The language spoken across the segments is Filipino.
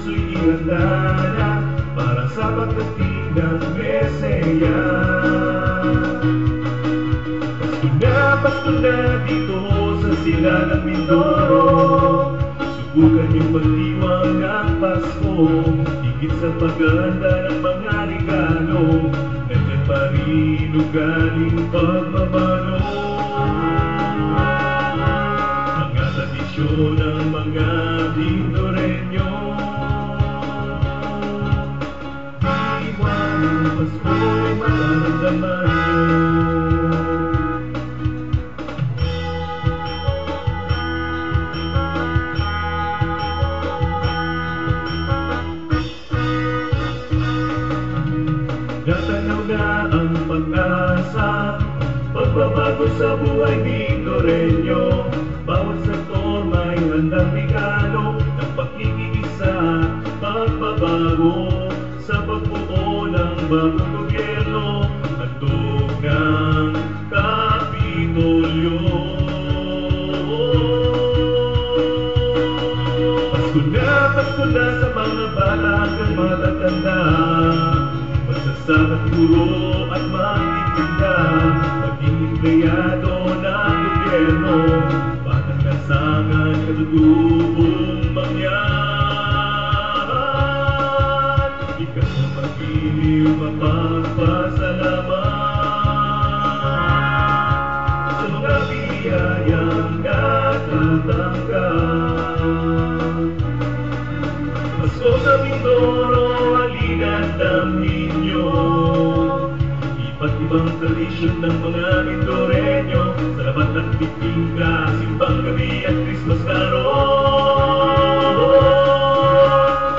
puso'y ihanda na para sa pagdating ng Mesaya. Pasko na dito sa Silangang Mindoro, subukan niyong magdiwang ng Pasko. Higit sa paghahanda ng mga regalo, nandiyan pa rin ugaling pagmamano. Mga tradisyon ng mga Mindoreño, diwa ng Pasko'y mararamdaman niyo. Natanaw na ang pag-asa, pagbabago sa buhay Mindoreño. Bawat sektor may handang regalo ng pakikiisa, pagbabago sa pagbuo ng bagong gobyerno, handog ng Kapitolyo. Pasko na sa mga bata hanggang matatanda, magsasaka't guro at magtitinda, maging empleyado ng gobyerno, batang nasangan, katutubong mangyan. Ikas na mag-iliw, mapagpasalamat sa mga biyayang natatanggap. Pasko sa Mindoro, halina't damhin niyo iba't ibang tradisyon ng mga Mindoreño. Salamat at bibingka, simbang gabi at Christmas carol.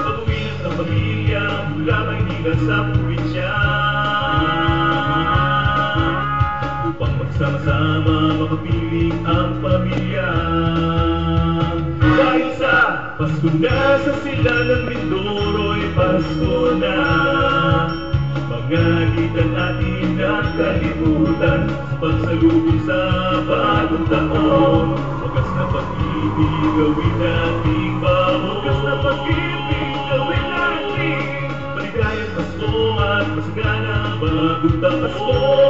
Pag-uwi ng pamilya mula Maynila sa probinsya, upang magsama-sama makapiling ang pamilya. Dahil sa Pasko na sa Silangang Mindoro'y Pasko na, mga gitan atin ang kalimutan sa pagsalubong sa bagong taon. Wagas na pag-ibig gawin nating baon, wagas na pag-ibig gawin natin maligayang Pasko at masagana bagong Pasko.